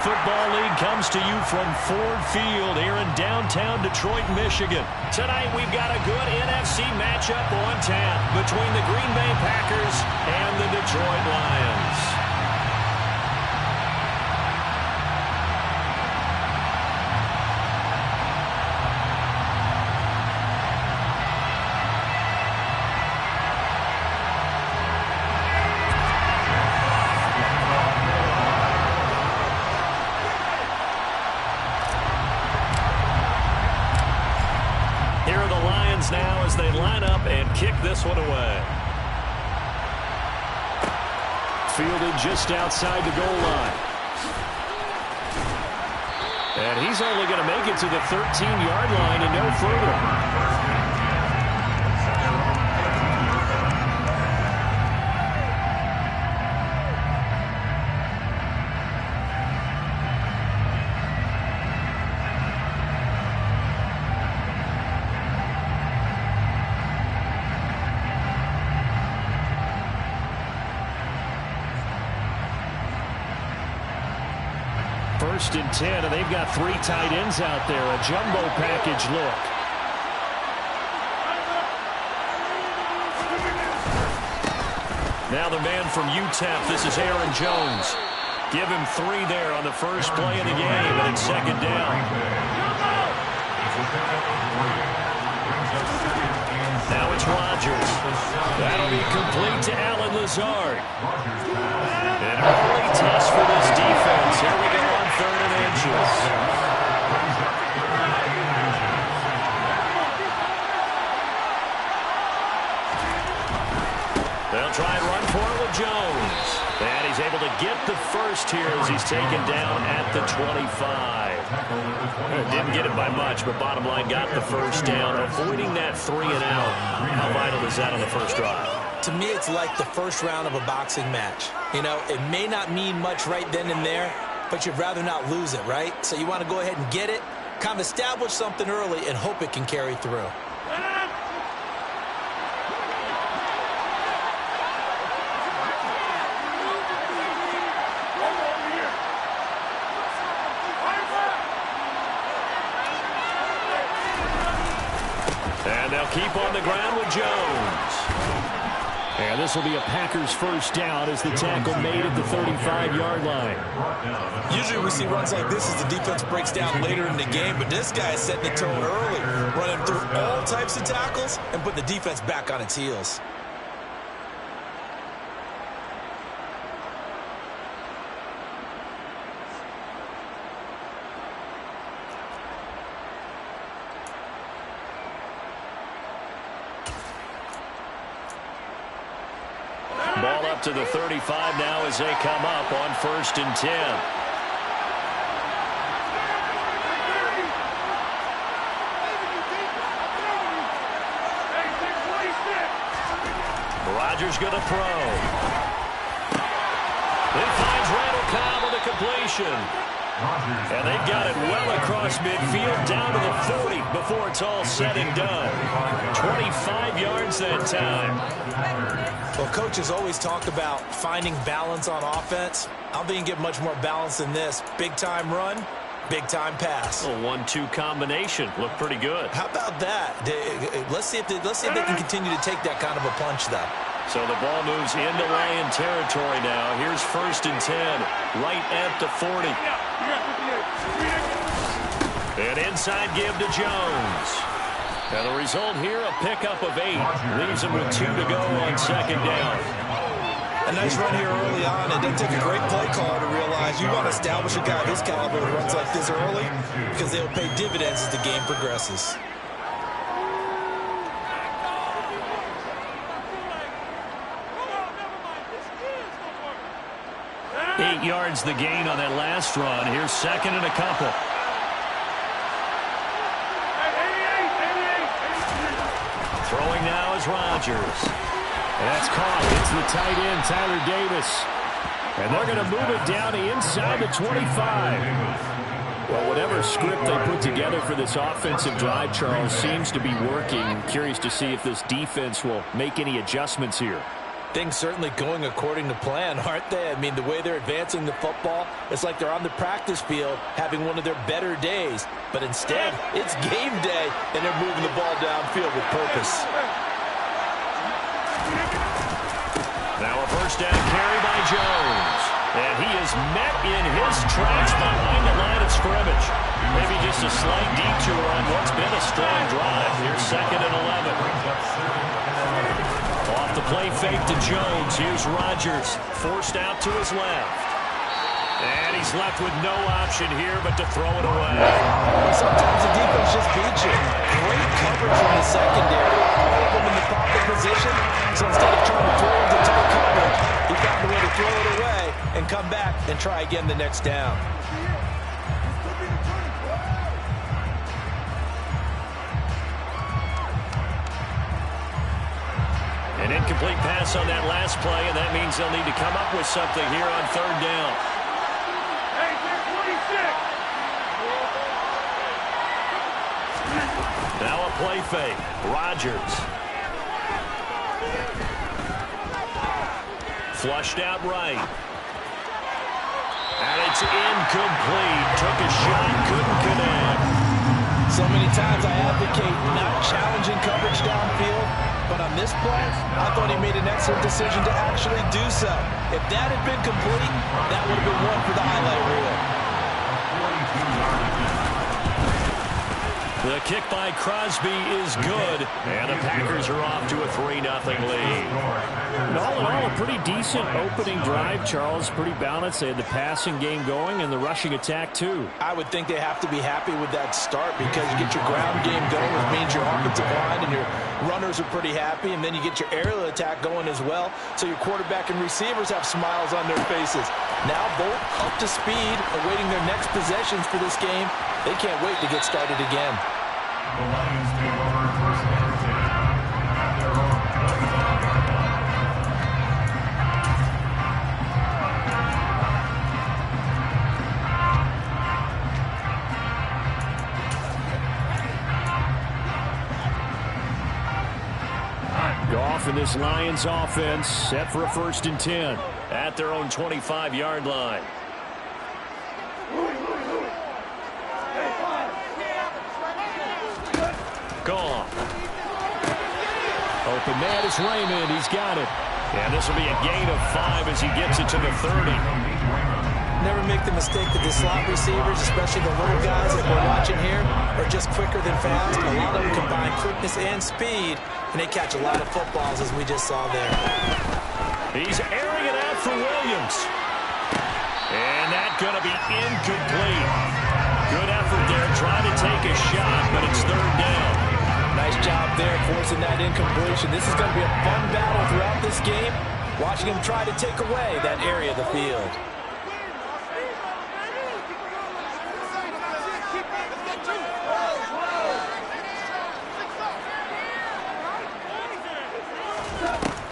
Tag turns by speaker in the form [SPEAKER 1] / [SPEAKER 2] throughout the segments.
[SPEAKER 1] Football League comes to you from Ford Field here in downtown Detroit, Michigan. Tonight we've got a good NFC matchup on tap between the Green Bay Packers and the Detroit Lions. Now as they line up and kick this one away. Fielded just outside the goal line. And he's only going to make it to the 13-yard line and no further. First and 10, and they've got 3 tight ends out there. A jumbo package look. Now the man from UTEP, this is Aaron Jones. Give him 3 there on the first play of the game, and it's second down. Now it's Rodgers. That'll be complete to Allen Lazard. An early test for this defense. Here we go on 3rd and inches. They'll try and run for it with Jones. And he's able to get the first here as he's taken down at the 25. Didn't get it by much, but bottom line got the first down. Avoiding that 3 and out. How vital is that on the first drive?
[SPEAKER 2] To me, it's like the first round of a boxing match. You know, it may not mean much right then and there, but you'd rather not lose it, right? So you want to go ahead and get it, kind of establish something early, and hope it can carry through.
[SPEAKER 1] And they'll keep on the ground with Jones. And this will be a Packers first down as the tackle made at the 35-yard line.
[SPEAKER 2] Usually we see runs like this as the defense breaks down later in the game, but this guy is setting the tone early, running through all types of tackles and putting the defense back on its heels.
[SPEAKER 1] Ball up to the 35 now as they come up on 1st and 10. Rodgers going to throw. He finds Randall Cobb with a completion. And they've got it well across midfield down to the 40 before it's all said and done. 25 yards that time.
[SPEAKER 2] Well, coaches always talk about finding balance on offense. I don't think you can get much more balance than this. Big-time run, big-time pass.
[SPEAKER 1] A 1-2 combination. Looked pretty good.
[SPEAKER 2] How about that? Let's see if they can continue to take that kind of a punch, though.
[SPEAKER 1] So the ball moves into Lion territory now. Here's 1st and 10, right at the 40. An inside give to Jones. And the result here, a pickup of 8. Leaves him with 2 to go on 2nd down.
[SPEAKER 2] A nice run here early on. It doesn't take a great play caller to realize you want to establish a guy of his caliber who runs like this early because they'll pay dividends as the game progresses.
[SPEAKER 1] Eight yards the gain on that last run. Here's 2nd and a couple. Throwing now is Rodgers. And that's caught. It's the tight end, Tyler Davis. And they're going to move it down to inside the 25. Well, whatever script they put together for this offensive drive, Charles, seems to be working. Curious to see if this defense will make any adjustments here.
[SPEAKER 2] Things certainly going according to plan, aren't they? I mean, the way they're advancing the football, it's like they're on the practice field having one of their better days. But instead, it's game day, and they're moving the ball downfield with purpose.
[SPEAKER 1] Now a first down carry by Jones. And he is met in his tracks behind the line of scrimmage. Maybe just a slight detour on what's been a strong drive. Here's 2nd and 11. Off the play fake to Jones. Here's Rodgers, forced out to his left. And he's left with no option here but to throw it away.
[SPEAKER 2] Sometimes the defense just beats you. Great coverage from the secondary. All of them in the pocket position. So instead of trying to throw into tight coverage, he found a way to throw it away and come back and try again the next down.
[SPEAKER 1] An incomplete pass on that last play, and that means they'll need to come up with something here on 3rd down. Now a play fake. Rodgers. Flushed out right. And it's incomplete. Took a shot, couldn't connect.
[SPEAKER 2] So many times I advocate not challenging coverage downfield, but on this play, I thought he made an excellent decision to actually do so. If that had been complete, that would have been one for the highlight reel.
[SPEAKER 1] The kick by Crosby is good, and the Packers are off to a 3-0 lead.
[SPEAKER 3] And all in all, a pretty decent opening drive, Charles. Pretty balanced. They had the passing game going and the rushing attack, too.
[SPEAKER 2] I would think they have to be happy with that start because you get your ground game going, which means your offensive line and your runners are pretty happy, and then you get your aerial attack going as well, so your quarterback and receivers have smiles on their faces. Now both up to speed, awaiting their next possessions for this game. They can't wait to get started again.
[SPEAKER 4] The Lions take over first and 10 at their own 25.
[SPEAKER 3] Goff and this Lions offense set for a 1st and 10
[SPEAKER 1] at their own 25-yard line. Goff.
[SPEAKER 3] Open man is Raymond. He's got it.
[SPEAKER 1] And this will be a gain of 5 as he gets it to the 30.
[SPEAKER 2] Never make the mistake that the slot receivers, especially the little guys that we're watching here, are just quicker than fast. A lot of them combine quickness and speed, and they catch a lot of footballs, as we just saw there.
[SPEAKER 1] He's airing it out for Williams. And that's going to be incomplete. Good effort there, trying to take a shot, but it's 3rd down.
[SPEAKER 2] Nice job there forcing that incompletion. This is going to be a fun battle throughout this game, watching him try to take away that area of the field.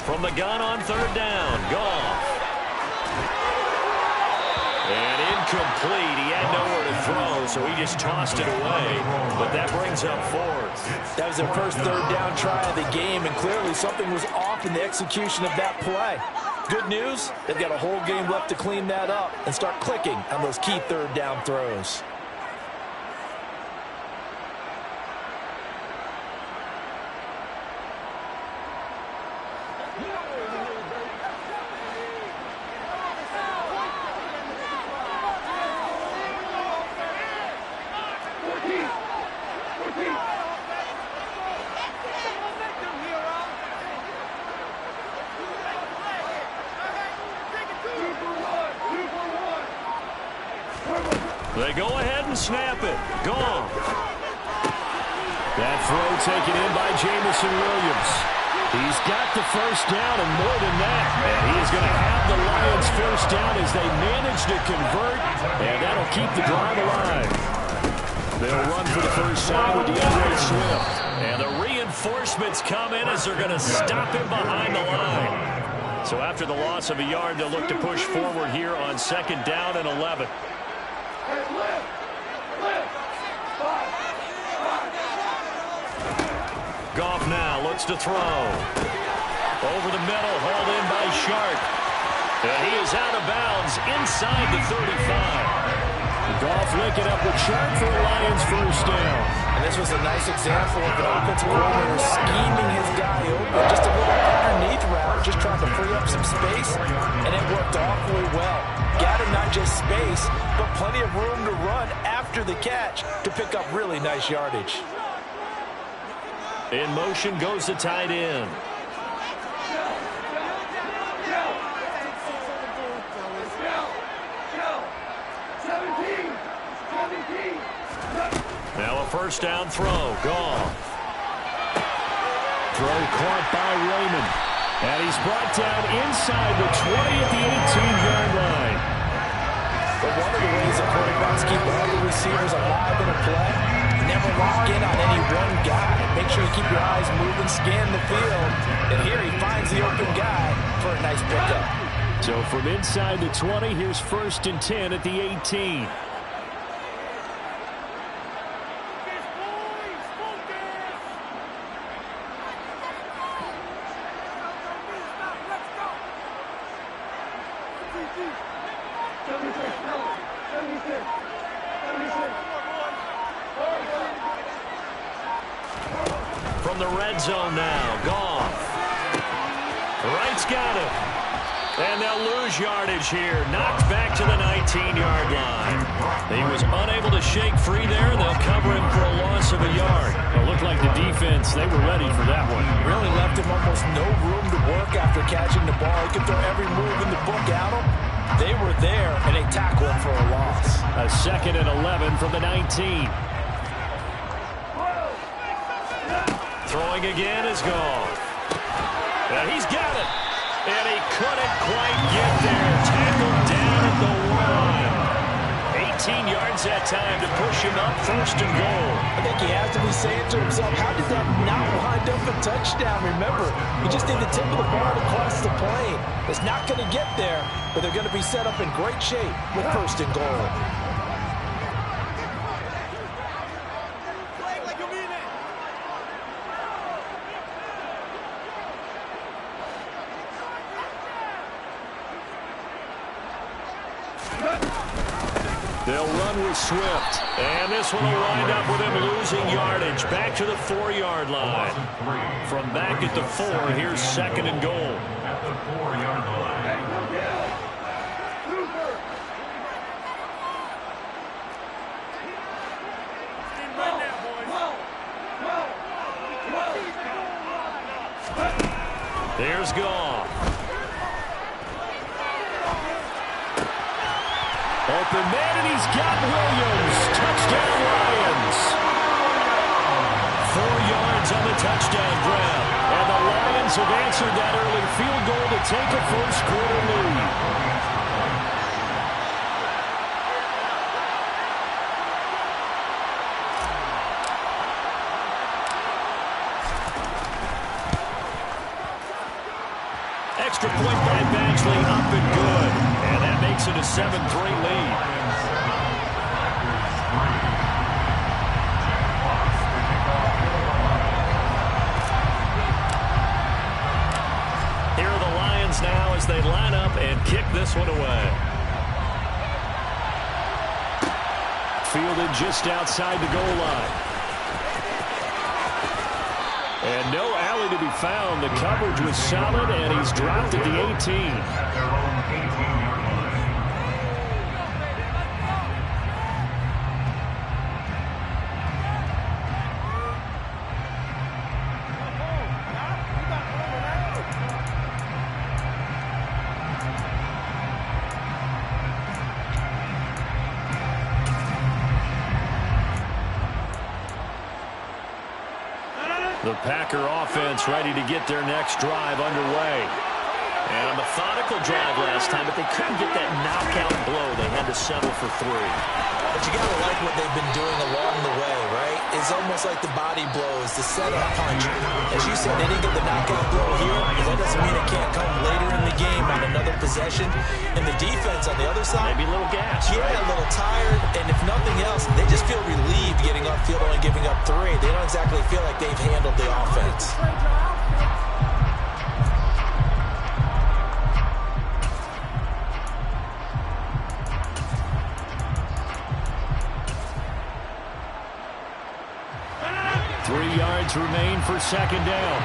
[SPEAKER 1] From the gun on 3rd down, Goff. And incomplete. He had nowhere to throw, so he just tossed it away. But that brings up 4th.
[SPEAKER 2] That was their first 3rd down try of the game, and clearly something was off in the execution of that play. Good news, they've got a whole game left to clean that up and start clicking on those key 3rd down throws.
[SPEAKER 1] They go ahead and snap it. Gone.
[SPEAKER 3] That throw taken in by Jamison Williams. He's got the first down and more than that. And he is going to have the Lions first down as they manage to convert. And that'll keep the drive alive. They'll run for the first time with DeAndre Swift.
[SPEAKER 1] And the reinforcements come in as they're going to stop him behind the line. So after the loss of a yard, they'll look to push forward here on 2nd down and 11. Goff now looks to throw. Over the middle, hauled in by Sharp. And he is out of bounds inside the 35.
[SPEAKER 3] Goff linking up with Sharp for a Lions first down.
[SPEAKER 2] And this was a nice example of an offensive coordinator scheming his guy open. Just a little underneath route, just trying to free up some space, and it worked awfully well. Got him not just space, but plenty of room to run after the catch to pick up really nice yardage.
[SPEAKER 1] In motion goes the tight end. Now a first down throw. Goff.
[SPEAKER 3] Throw caught by Raymond. And he's brought down inside the 20 at the 18-yard line.
[SPEAKER 2] But one of the ways that quarterbacks keep all the receivers alive in a play, never lock in on any one guy. Make sure you keep your eyes moving, scan the field. And here he finds the open guy for a nice pickup.
[SPEAKER 3] So from inside the 20, here's 1st and 10 at the 18.
[SPEAKER 1] From the red zone now, Goff. Wright's got him. And they'll lose yardage here. Knocked back to the 19-yard line. He was unable to shake free there, and they'll cover him for a loss of a yard.
[SPEAKER 3] It looked like the defense, they were ready for that one.
[SPEAKER 2] Really left him almost no room to work after catching the ball. He could throw every move in the book at him. They were there, and they tackled him for a loss.
[SPEAKER 3] A 2nd and 11 from the 19.
[SPEAKER 1] Throwing again is Goff. And he's got it. And he couldn't quite get there. Tackled down at the 1. 18 yards that time to push him up 1st and goal.
[SPEAKER 2] I think he has to be saying to himself, how did that not wind up a touchdown? Remember, you just need the tip of the bar to cross the plane. It's not going to get there, but they're going to be set up in great shape with 1st and goal.
[SPEAKER 1] They'll run with Swift. And this one will wind up with him losing yardage. Back to the 4-yard line. From back at the 4, here's 2nd and goal.
[SPEAKER 4] At the 4-yard line.
[SPEAKER 1] There's Goff.
[SPEAKER 3] Open man, and he's got Williams. Touchdown, Lions.
[SPEAKER 1] 4 yards on the touchdown grab.
[SPEAKER 3] And the Lions have answered that early field goal to take a first-quarter lead.
[SPEAKER 1] Extra point by Badgley, up and good. And that makes it a 7-3 lead. Here are the Lions now as they line up and kick this one away.
[SPEAKER 3] Fielded just outside the goal line. And no alley to be found. The coverage was solid, and he's dropped at the 18.
[SPEAKER 1] The Packer offense ready to get their next drive underway. And a methodical drive last time, but they couldn't get that knockout blow. They had to settle for 3.
[SPEAKER 2] But you got to like what they've been doing along the way, right? It's almost like the body blows, the setup punch. As you said, they didn't get the knockout blow here, but that doesn't mean it can't come later in the game on another possession. And the defense on the other side,
[SPEAKER 1] maybe a little gas.
[SPEAKER 2] Yeah, a little tired, and if nothing else, they just feel relieved getting upfield, only giving up 3. They don't exactly feel like they've handled the offense.
[SPEAKER 3] 3 yards remain for second down.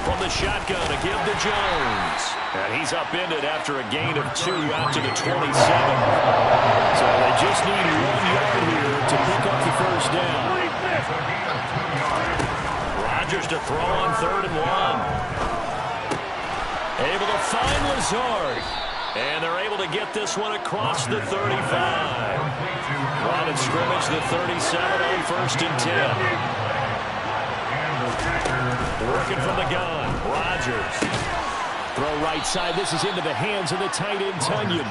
[SPEAKER 1] From the shotgun, a give to Jones. And he's upended after a gain of 2 out to the 27.
[SPEAKER 3] So they just need 1 yard here to pick up the first down.
[SPEAKER 1] Rodgers to throw on 3rd and 1. Able to find Lazard. And they're able to get this one across the 35. Line of scrimmage, the 37 on 1st and 10. Working from the gun, Rodgers.
[SPEAKER 3] Throw right side. This is into the hands of the tight end, Tunyon.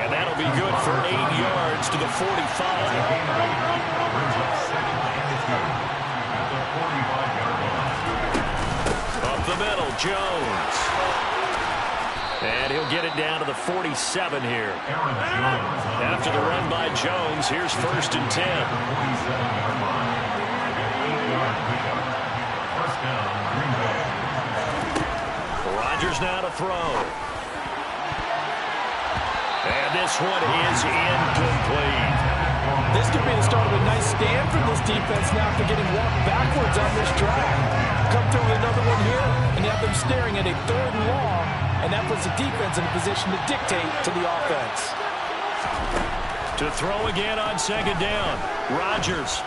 [SPEAKER 1] And that'll be good for 8 yards to the 45. Up the middle, Jones. And he'll get it down to the 47 here. After the run by Jones, here's 1st and 10. Rodgers now to throw. And this one is incomplete.
[SPEAKER 5] This could be the start of a nice stand from this defense now after getting walked backwards on this drive. Come through with another one here, and you have them staring at a 3rd and long, and that puts the defense in a position to dictate to the offense.
[SPEAKER 1] To throw again on 2nd down, Rodgers.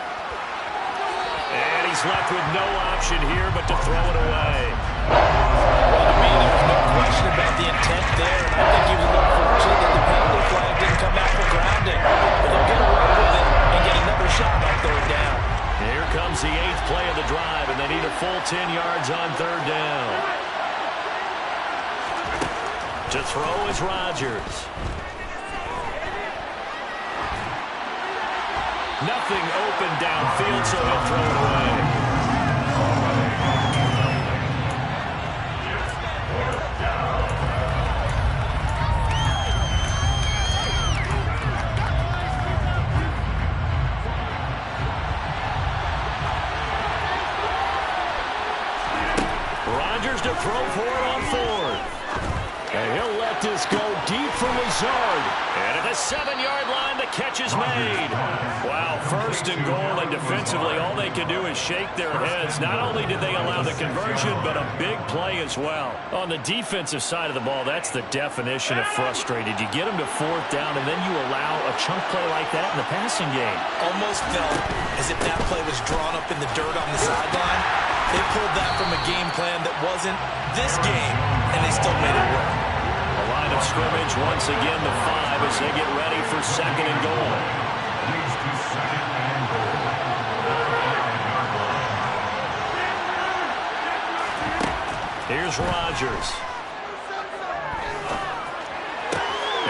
[SPEAKER 1] And he's left with no option here but to throw it away.
[SPEAKER 5] Well, to me, there's no question about the intent there, and I think he was a little fortunate that the penalty flag didn't come back for grounding. But they'll get away with it and get another shot on 3rd down.
[SPEAKER 1] Here comes the 8th play of the drive, and they need a full 10 yards on 3rd down. To throw is Rodgers. Nothing open downfield, so he'll throw it away. Rodgers to throw for it on 4th.
[SPEAKER 3] And he'll let this go deep for Lazard.
[SPEAKER 1] And at the 7-yard line, the catch is made. Wow, 1st and goal, and defensively, all they can do is shake their heads. Not only did they allow the conversion, but a big play as well. On the defensive side of the ball, that's the definition of frustrated. You get them to 4th down, and then you allow a chunk play like that in the passing game.
[SPEAKER 2] Almost felt as if that play was drawn up in the dirt on the sideline. They pulled that from a game plan that wasn't this game, and they still made it work.
[SPEAKER 1] A line of scrimmage once again to 5 as they get ready for 2nd and goal. Here's Rodgers.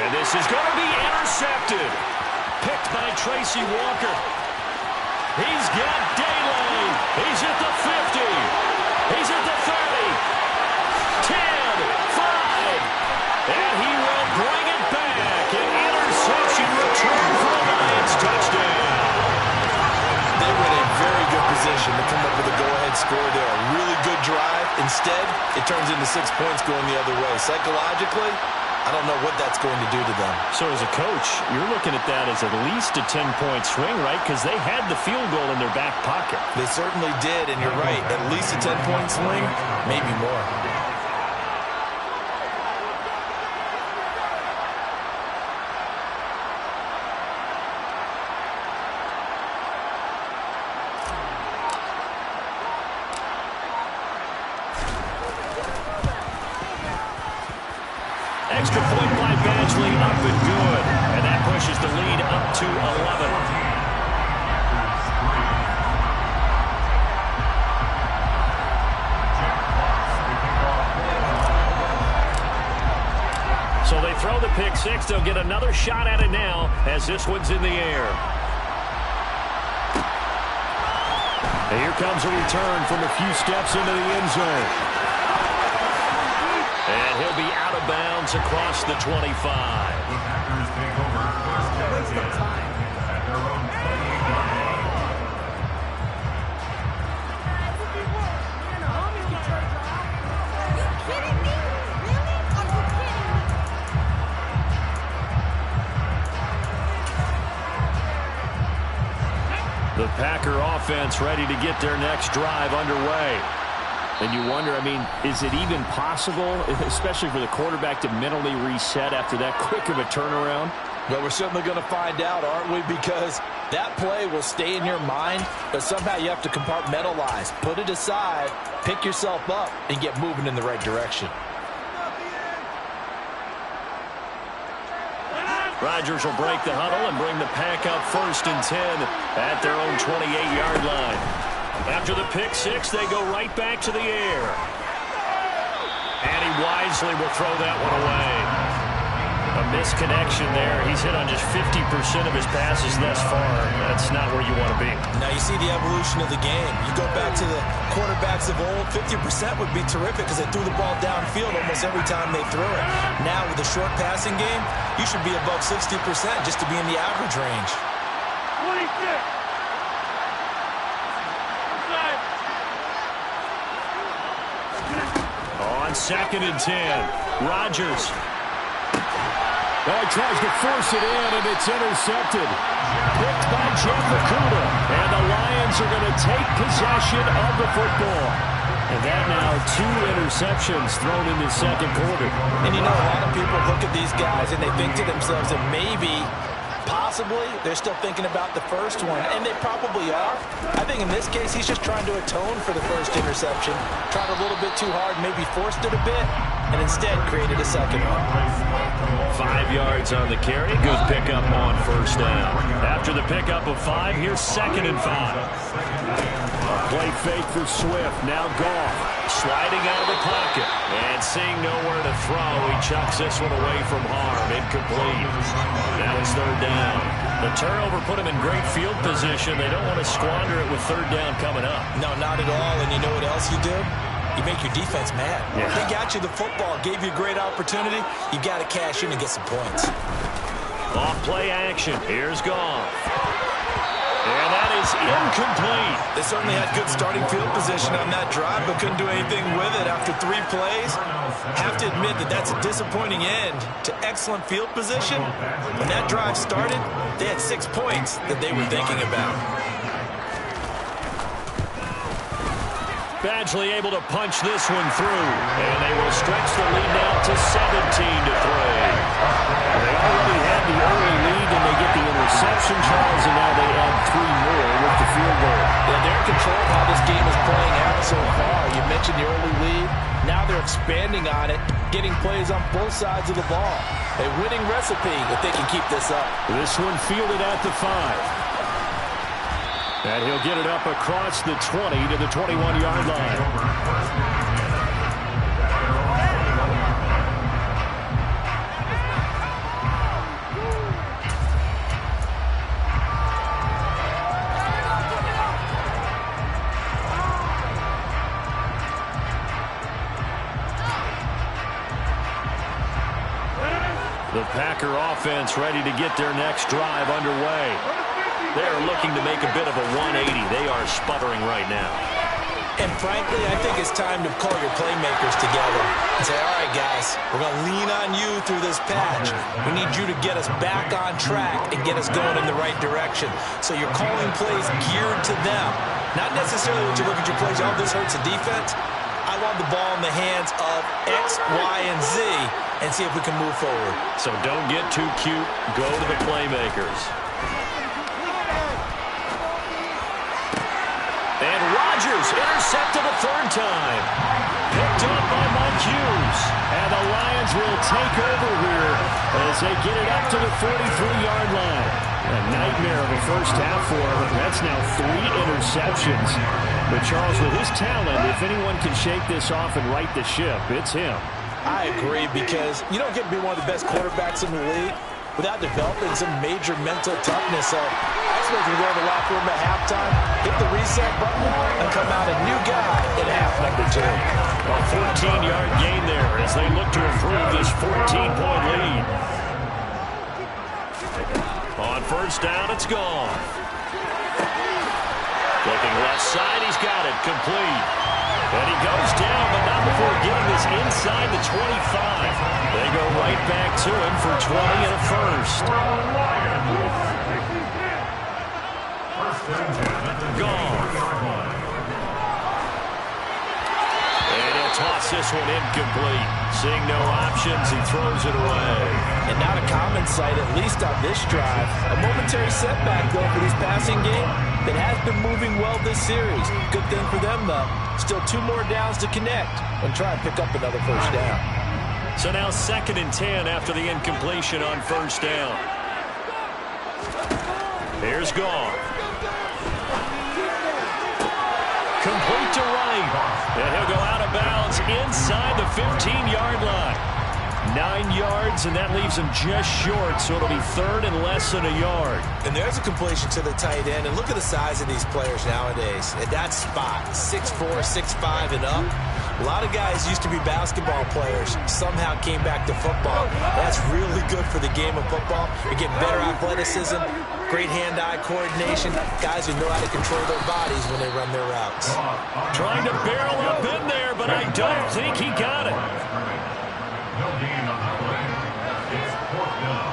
[SPEAKER 1] And this is going to be intercepted. Picked by Tracy Walker. He's got Daylay. He's at the 50. He's at the 30. 10, 5. And he will bring it back. An interception return for the Lions touchdown.
[SPEAKER 2] They were in a very good position to come up with a go-ahead score there. A really good drive. Instead, it turns into 6 points going the other way. Psychologically, I don't know what that's going to do to them.
[SPEAKER 1] So as a coach, you're looking at that as at least a 10-point swing, right? Because they had the field goal in their back pocket.
[SPEAKER 2] They certainly did, and you're right. At least a 10-point swing, maybe more.
[SPEAKER 1] Extra point by Badgley, up and good. And that pushes the lead up to 11. So they throw the pick six. They'll get another shot at it now as this one's in the air.
[SPEAKER 3] And here comes a return from a few steps into the end zone.
[SPEAKER 1] And he'll be out of bounds across the 25.
[SPEAKER 4] Packers take over 1st and 10 at their own 25.
[SPEAKER 1] Packer offense ready to get their next drive underway. And you wonder, I mean, is it even possible, especially for the quarterback, to mentally reset after that quick of a turnaround?
[SPEAKER 5] Well, we're certainly going to find out, aren't we? Because that play will stay in your mind, but somehow you have to compartmentalize. Put it aside, pick yourself up, and get moving in the right direction.
[SPEAKER 1] Rodgers will break the huddle and bring the Pack up 1st and 10 at their own 28-yard line. After the pick six, they go right back to the air. And he wisely will throw that one away. A misconnection there. He's hit on just 50% of his passes thus far. That's not where you want to be.
[SPEAKER 2] Now you see the evolution of the game. You go back to the quarterbacks of old, 50% would be terrific because they threw the ball downfield almost every time they threw it. Now with the short passing game, you should be above 60% just to be in the average range.
[SPEAKER 3] 26.
[SPEAKER 1] On 2nd and 10, Rodgers.
[SPEAKER 3] He tries to force it in, and it's intercepted. Picked by Jeff Okudah.
[SPEAKER 1] And the Lions are going to take possession of the football. And that now 2 interceptions thrown in the second quarter.
[SPEAKER 2] And you know, a lot of people look at these guys and they think to themselves that maybe, possibly, they're still thinking about the first one. And they probably are. I think in this case, he's just trying to atone for the first interception. Tried a little bit too hard, maybe forced it a bit, and instead created a second one.
[SPEAKER 1] 5 yards on the carry. Good pickup on 1st down. After the pickup of 5, here's 2nd and 5.
[SPEAKER 3] Play fake for Swift. Now Goff.
[SPEAKER 1] Sliding out of the pocket. And seeing nowhere to throw, he chucks this one away from harm. Incomplete. Now it's 3rd down. The turnover put him in great field position. They don't want to squander it with 3rd down coming up.
[SPEAKER 2] No, not at all. And you know what else you do? You make your defense mad.
[SPEAKER 1] Yeah.
[SPEAKER 2] They got you the football, gave you a great opportunity. You got to cash in and get some points.
[SPEAKER 1] Off play action. Here's Goff. And that is incomplete.
[SPEAKER 2] They certainly had good starting field position on that drive, but couldn't do anything with it after 3 plays. Have to admit that that's a disappointing end to excellent field position. When that drive started, they had 6 points that they were thinking about.
[SPEAKER 1] Badgley able to punch this one through. And they will stretch the lead now to 17-3. They already had the early lead, and they get the interception, Charles, and now they add 3 more with the field goal.
[SPEAKER 5] Yeah, they're in control of how this game is playing out so far. You mentioned the early lead. Now they're expanding on it, getting plays on both sides of the ball. A winning recipe if they can keep this up.
[SPEAKER 1] This one fielded at the 5. And he'll get it up across the 20 to the 21-yard line. The Packer offense ready to get their next drive underway. They are looking to make a bit of a 180. They are sputtering right now.
[SPEAKER 2] And frankly, I think it's time to call your playmakers together and say, all right, guys, we're going to lean on you through this patch. We need you to get us back on track and get us going in the right direction. So you're calling plays geared to them. Not necessarily when you look at your plays, oh, this hurts the defense. I want the ball in the hands of X, Y, and Z and see if we can move forward.
[SPEAKER 1] So don't get too cute. Go to the playmakers. And Rodgers intercepted a 3rd time. Picked up by Mike Hughes. And the Lions will take over here as they get it up to the 43-yard line. A nightmare of a first half for him. That's now 3 interceptions. But Charles, with his talent, if anyone can shake this off and right the ship, it's him.
[SPEAKER 2] I agree, because you don't get to be one of the best quarterbacks in the league without developing some major mental toughness. So I expect him to go in the locker room at halftime, hit the reset button, and come out a new guy in half number 2.
[SPEAKER 1] A 14-yard gain there as they look to improve this 14-point lead. On 1st down, it's gone. Looking left side, he's got it, complete. And he goes down, but not before getting this inside the 25. They go right back to him for 20 and a 1st.
[SPEAKER 4] 1st and 10.
[SPEAKER 1] gets this one incomplete. Seeing no options, he throws it away.
[SPEAKER 5] And not a common sight, at least on this drive. A momentary setback, though, for this passing game that has been moving well this series. Good thing for them, though. Still 2 more downs to connect and try and pick up another first down.
[SPEAKER 1] So now 2nd and 10 after the incompletion on first down. Here's Goff. Complete to right. And he'll go out of bounds inside the 15-yard line. 9 yards, and that leaves him just short, so it'll be 3rd and less than a yard.
[SPEAKER 2] And there's a completion to the tight end. And look at the size of these players nowadays. At that spot, 6'4", 6'5", and up. A lot of guys used to be basketball players, somehow came back to football. That's really good for the game of football. You get better athleticism, great hand-eye coordination, guys who know how to control their bodies when they run their routes.
[SPEAKER 1] Trying to barrel up in there, but I don't think he got it.
[SPEAKER 4] No gain on the play. It's 4th down.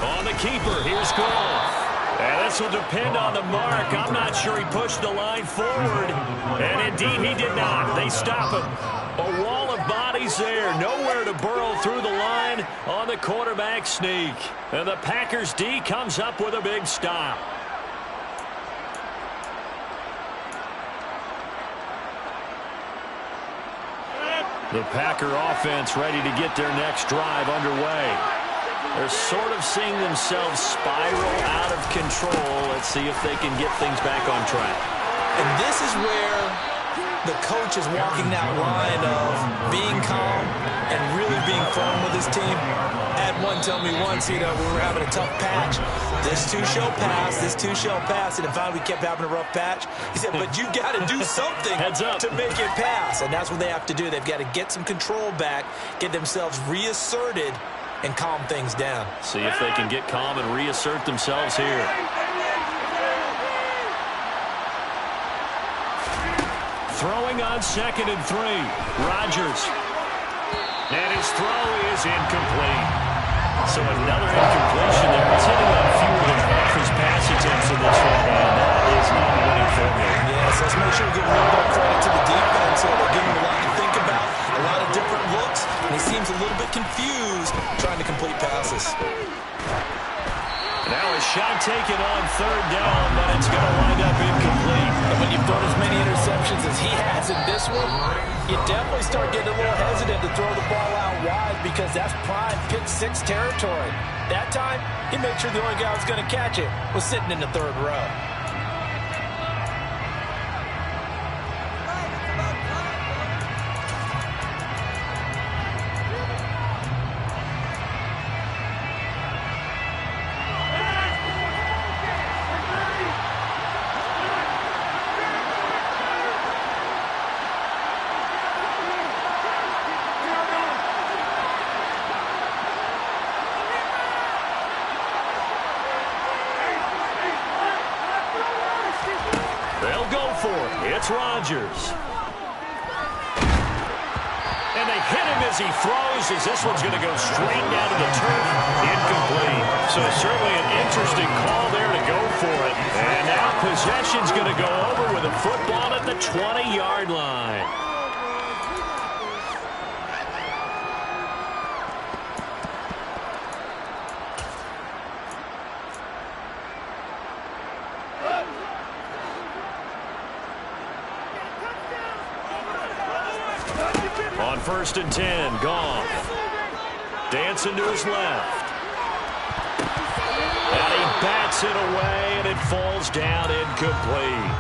[SPEAKER 1] On the keeper, here's Goff. And this will depend on the mark. I'm not sure he pushed the line forward. And indeed, he did not. They stop him. A wall of bodies there. Nowhere to burrow through the line on the quarterback sneak. And the Packers D comes up with a big stop. The Packer offense ready to get their next drive underway. They're sort of seeing themselves spiral out of control. Let's see if they can get things back on track.
[SPEAKER 2] And this is where the coach is walking that line of being calm and really being firm with his team. Had one tell me once, we were having a tough patch. This too shall pass, this too shall pass. And finally we kept having a rough patch. He said, but you got to do something to make it pass. And that's what they have to do. They've got to get some control back, get themselves reasserted, and calm things down.
[SPEAKER 1] See if they can get calm and reassert themselves here. Throwing on 2nd and 3. Rodgers. And his throw is incomplete. So another incompletion there. He's hitting on fewer than half his pass attempts in this one, and that is not a winning formula.
[SPEAKER 2] Yes, let's make sure we give a little bit of credit to the defense. So they're giving him a lot to think about, a lot of different looks, and he seems a little bit confused trying to complete passes.
[SPEAKER 1] Now a shot taken on 3rd down, but it's going to wind up incomplete.
[SPEAKER 5] And when you've thrown as many interceptions as he has in this one, you definitely start getting a little hesitant to throw the ball out wide because that's prime pick 6 territory. That time, he made sure the only guy who was going to catch it was sitting in the 3rd row.
[SPEAKER 1] They'll go for it. It's Rodgers. And they hit him as he throws, as this one's going to go straight down to the turf. Incomplete. So certainly an interesting call there to go for it. And now possession's going to go over with a football at the 20-yard line. On 1st and 10, Goff. Dancing to his left. And he bats it away, and it falls down incomplete.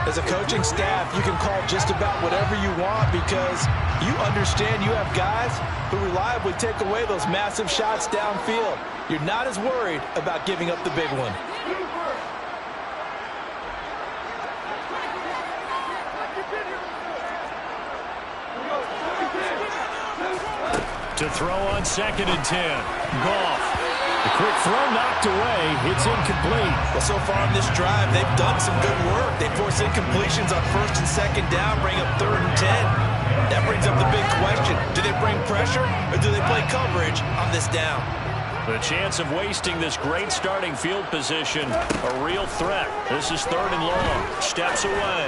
[SPEAKER 2] As a coaching staff, you can call just about whatever you want because you understand you have guys who reliably take away those massive shots downfield. You're not as worried about giving up the big one.
[SPEAKER 1] To throw on 2nd and 10. Goff. The quick throw knocked away. It's incomplete.
[SPEAKER 2] Well, so far on this drive, they've done some good work. They force incompletions on 1st and 2nd down, bring up 3rd and 10. That brings up the big question. Do they bring pressure or do they play coverage on this down?
[SPEAKER 1] The chance of wasting this great starting field position, a real threat. This is 3rd and long. Steps away.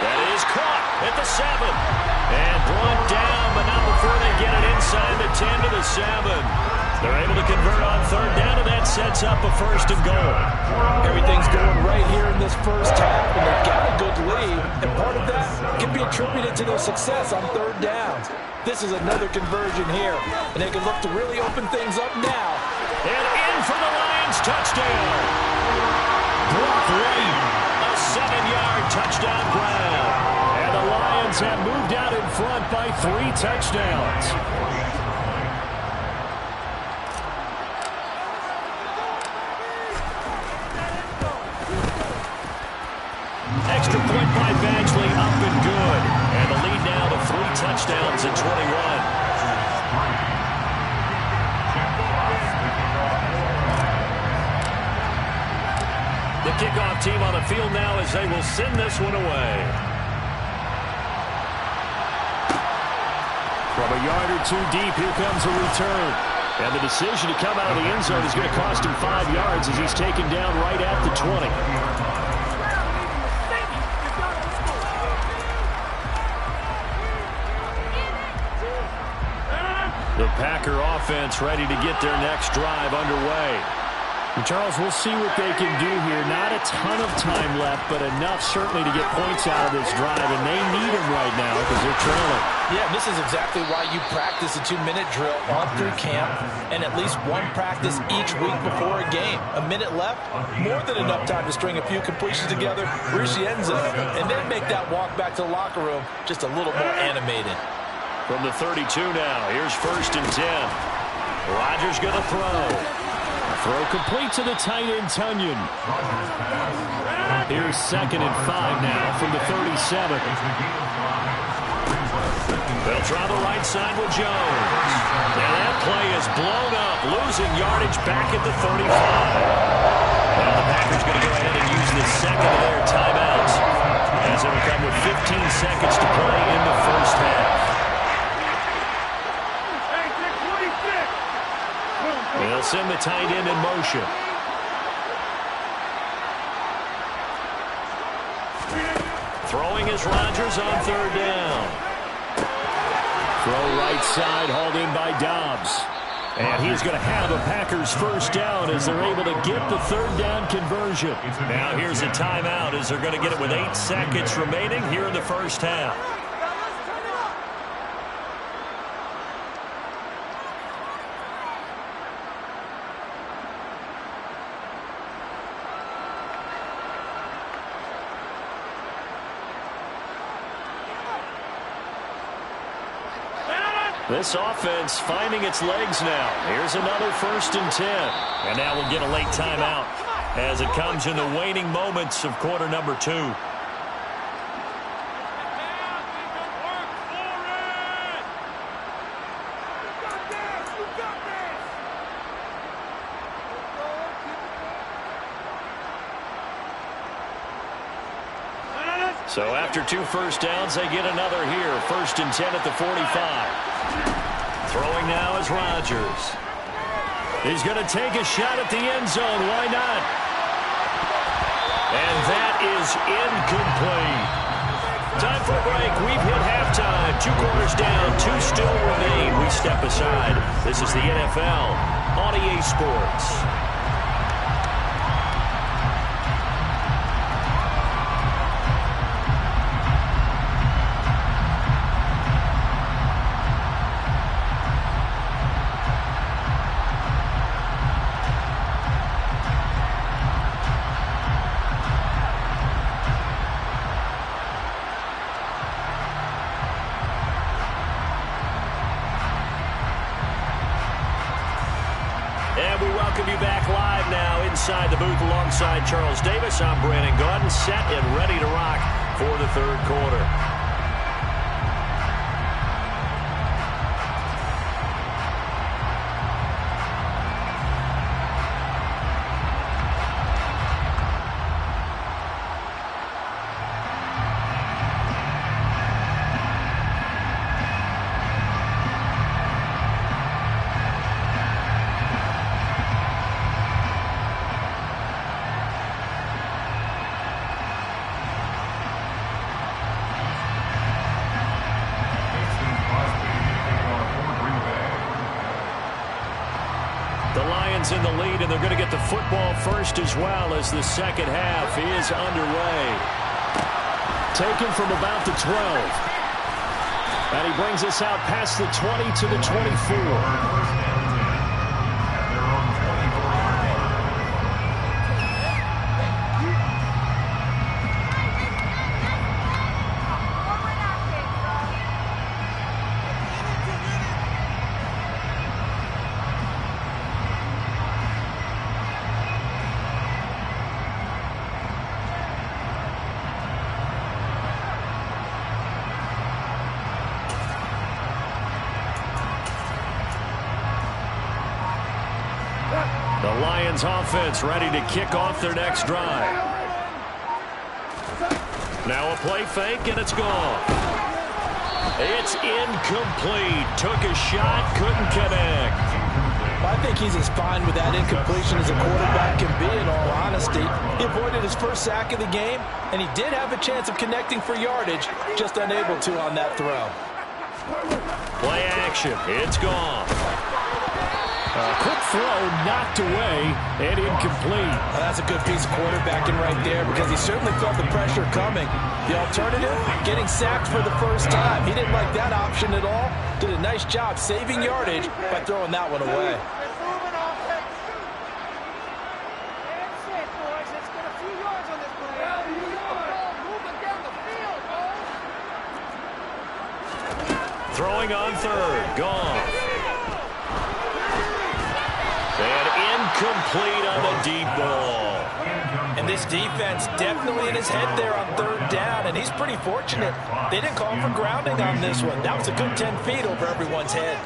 [SPEAKER 1] That is caught at the 7. And brought down, but not before they get it inside the 10 to the 7. They're able to convert on 3rd down, and that sets up a 1st and goal.
[SPEAKER 5] Everything's going right here in this first half, and they've got a good lead. And part of that can be attributed to their success on 3rd downs. This is another conversion here, and they can look to really open things up now.
[SPEAKER 1] And in for the Lions, touchdown. Brock Wright, a 7-yard touchdown grab. And the Lions have moved out in front by 3 touchdowns. Extra point by Badgley, up and good. And the lead now to 3 touchdowns at 21. The kickoff team on the field now as they will send this one away.
[SPEAKER 3] From a yard or 2 deep, here comes a return. And the decision to come out of the end zone is going to cost him 5 yards as he's taken down right at the 20.
[SPEAKER 1] The Packer offense ready to get their next drive underway.
[SPEAKER 3] And Charles, we'll see what they can do here. Not a ton of time left, but enough certainly to get points out of this drive, and they need them right now because they're trailing.
[SPEAKER 5] Yeah, this is exactly why you practice a 2-minute drill all through camp and at least one practice each week before a game. A minute left, more than enough time to string a few completions together, reach the end zone, and then make that walk back to the locker room just a little more animated.
[SPEAKER 1] From the 32 now, here's 1st and 10. Rodgers going to throw.
[SPEAKER 3] Throw complete to the tight end, Tunyon. Here's 2nd and 5 now from the 37.
[SPEAKER 1] They'll try the right side with Jones. And that play is blown up, losing yardage back at the 35. Well, the Packers going to go ahead and use the 2nd of their timeouts as it will come with 15 seconds to play in the first half. They'll send the tight end in motion. Throwing is Rodgers on 3rd down.
[SPEAKER 3] Throw right side, hauled in by Dobbs.
[SPEAKER 1] And he's going to have a Packers 1st down as they're able to get the 3rd down conversion. Now here's a timeout as they're going to get it with 8 seconds remaining here in the first half. This offense finding its legs now. Here's another 1st and 10. And now we'll get a late timeout as it comes in the waning moments of quarter number 2. So after 2 first downs, they get another here. 1st and 10 at the 45. Throwing now is Rodgers. He's going to take a shot at the end zone. Why not? And that is incomplete. Time for a break. We've hit halftime. 2 quarters down. 2 still remain. We step aside. This is the NFL on EA Sports. And we welcome you back live now inside the booth alongside Charles Davis. I'm Brandon Gaudin, set and ready to rock for the 3rd quarter. The Lions in the lead, and they're going to get the football first as well as the second half is underway.
[SPEAKER 3] Taken from about the 12. And he brings us out past the 20 to the 24.
[SPEAKER 1] The Lions offense ready to kick off their next drive. Now a play fake, and it's gone. It's incomplete. Took a shot, couldn't connect.
[SPEAKER 5] I think he's as fine with that incompletion as a quarterback can be, in all honesty. He avoided his first sack of the game, and he did have a chance of connecting for yardage, just unable to on that throw.
[SPEAKER 1] Play action. It's gone.
[SPEAKER 3] A quick throw knocked away and incomplete.
[SPEAKER 5] Well, that's a good piece of quarterbacking right there because he certainly felt the pressure coming. The alternative, getting sacked for the first time. He didn't like that option at all. Did a nice job saving yardage by throwing that one away.
[SPEAKER 1] Throwing on third. Gone. And incomplete on the deep ball.
[SPEAKER 5] And this defense definitely in his head there on third down, and he's pretty fortunate. They didn't call him for grounding on this one. That was a good 10 feet over everyone's head.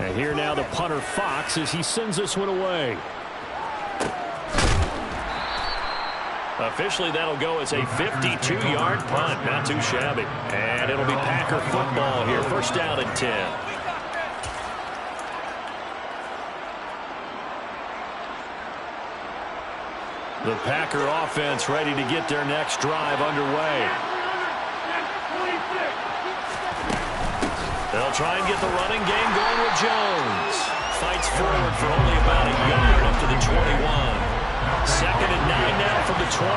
[SPEAKER 3] And here now the punter Fox as he sends this one away.
[SPEAKER 1] Officially, that'll go as a 52-yard punt. Not too shabby. And it'll be Packer football here. First down and 10. The Packer offense ready to get their next drive underway. They'll try and get the running game going with Jones. Fights forward for only about a yard up to the 21. Second and 9 now from the 21.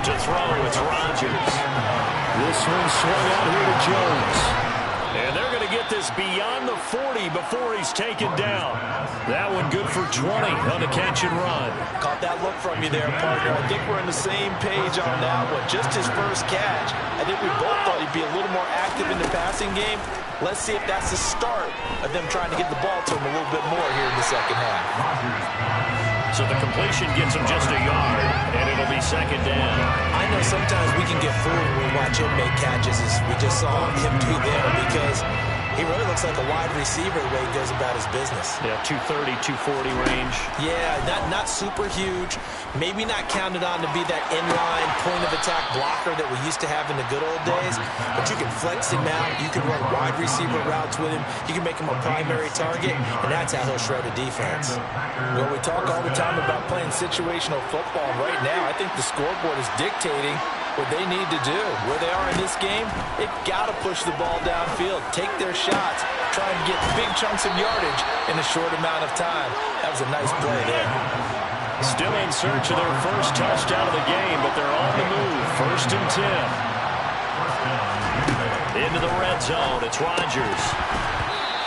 [SPEAKER 1] To throw, it's Rodgers.
[SPEAKER 3] This one swung out here to Jones.
[SPEAKER 1] And they're going to get this beyond the 40 before he's taken down. That one good for 20 on the catch and run.
[SPEAKER 5] Caught that look from you there, partner. I think we're on the same page on that one. Just his first catch. I think we both thought he'd be a little more active in the passing game. Let's see if that's the start of them trying to get the ball to him a little bit more here in the second half.
[SPEAKER 1] So the completion gets him just a yard, and it'll be second down.
[SPEAKER 2] I know sometimes we can get fooled when we watch him make catches, as we just saw him do there, because he really looks like a wide receiver the way he goes about his business.
[SPEAKER 1] Yeah, 230, 240 range.
[SPEAKER 2] Yeah, not super huge. Maybe not counted on to be that inline point-of-attack blocker that we used to have in the good old days, but you can flex him out. You can run wide receiver routes with him. You can make him a primary target, and that's how he'll shred a defense.
[SPEAKER 5] Well, we talk all the time about playing situational football. Right now, I think the scoreboard is dictating what they need to do. Where they are in this game, they've got to push the ball downfield, take their shots, try and get big chunks of yardage in a short amount of time. That was a nice play there.
[SPEAKER 1] Still in search of their first touchdown of the game, but they're on the move. First and 10. Into the red zone, it's Rodgers.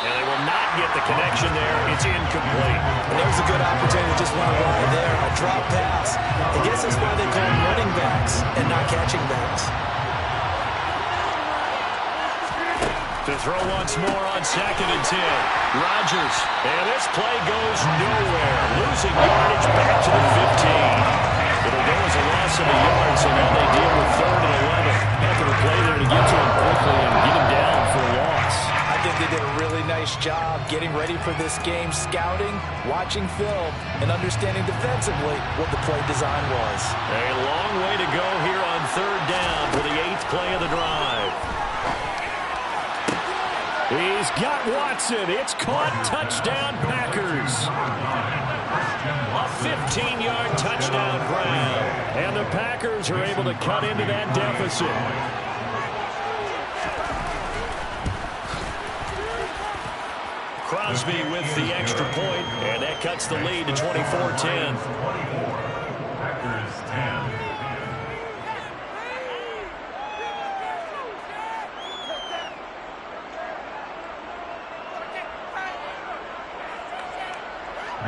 [SPEAKER 1] And they will not get the connection there. It's incomplete.
[SPEAKER 2] And there's a good opportunity just went wide there. A drop pass. I guess that's why they call them running backs and not catching backs.
[SPEAKER 1] To throw once more on second and 10. Rodgers. And this play goes nowhere. Losing yardage back to the 15. It'll go as a loss of a yard, so now they deal with third and 11. After the play there to get to him quickly and get him down for a loss.
[SPEAKER 5] I think they did a really nice job getting ready for this game, scouting, watching film, and understanding defensively what the play design was.
[SPEAKER 1] A long way to go here on third down for the 8th play of the drive.
[SPEAKER 3] He's got Watson. It's caught. Touchdown, Packers.
[SPEAKER 1] A 15-yard touchdown grab.
[SPEAKER 3] And the Packers are able to cut into that deficit.
[SPEAKER 1] Crosby with the extra point, and that cuts the lead to 24-10.
[SPEAKER 4] Packers 10.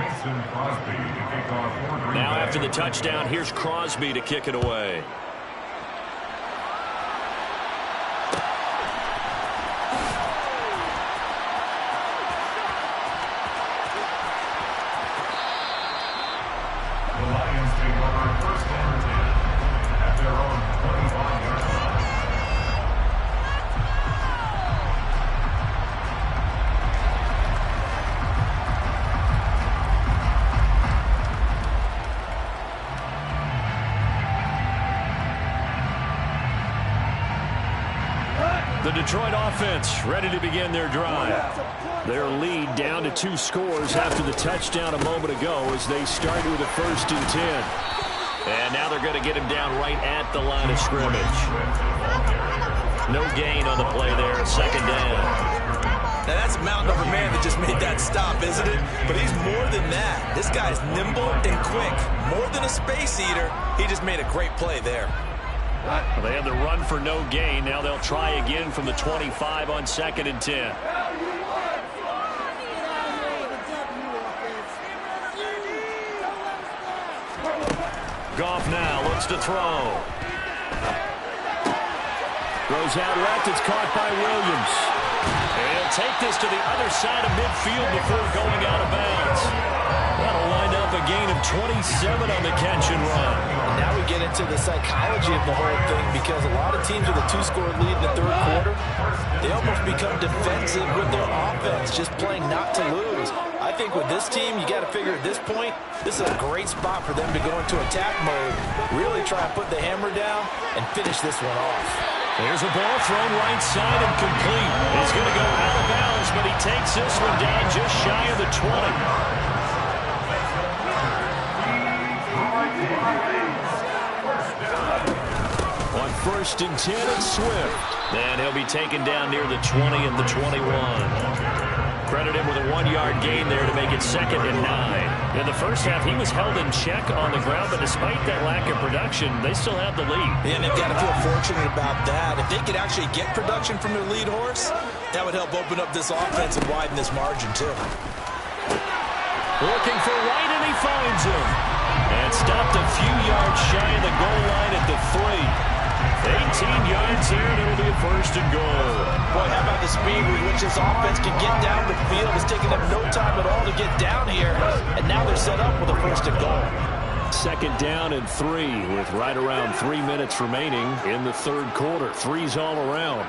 [SPEAKER 4] Mason Crosby to kick off for Green
[SPEAKER 1] Now
[SPEAKER 4] Bay.
[SPEAKER 1] after the touchdown, here's Crosby to kick it away.
[SPEAKER 4] The Lions take over first and 10 at their own 25-yard line.
[SPEAKER 3] The Detroit offense ready to begin their drive. Their lead down to 2 scores after the touchdown a moment ago as they start with a 1st and 10.
[SPEAKER 1] And now they're going to get him down right at the line of scrimmage. No gain on the play there, 2nd down.
[SPEAKER 2] Now, that's a mountain of a man that just made that stop, isn't it? But he's more than that. This guy's nimble and quick. More than a space eater, he just made a great play there.
[SPEAKER 3] Well, they had the run for no gain. Now they'll try again from the 25 on 2nd and 10. Goff now looks to throw. Throws out left. It's caught by Williams.
[SPEAKER 1] And he'll take this to the other side of midfield before going out of bounds. That'll wind up a gain of 27 on the catch and run.
[SPEAKER 5] Now we get into the psychology of the whole thing, because a lot of teams with a 2-score lead in the 3rd quarter, they almost become defensive with their offense, just playing not to lose. I think with this team, you got to figure at this point, this is a great spot for them to go into attack mode, really try and put the hammer down and finish this one off.
[SPEAKER 1] Here's a ball thrown right side and complete. He's going to go out of bounds, but he takes this one down just shy of the 20.
[SPEAKER 3] On 1st and 10, it's Swift.
[SPEAKER 1] And he'll be taken down near the 20 and the 21. Credit him with a 1-yard gain there to make it 2nd and 9. In the first half, he was held in check on the ground, but despite that lack of production, they still have the lead.
[SPEAKER 2] Yeah, and they've got to feel fortunate about that. If they could actually get production from their lead horse, that would help open up this offense and widen this margin, too.
[SPEAKER 1] Looking for White, and he finds him. And stopped a few yards shy of the goal line at the 3. 18 yards here, and it'll be a 1st and goal.
[SPEAKER 2] Boy, how about the speed with which this offense can get down the field? It's taking them no time at all to get down here, and now they're set up with a 1st and goal.
[SPEAKER 3] 2nd down and 3 with right around 3 minutes remaining in the 3rd quarter. 3's all around.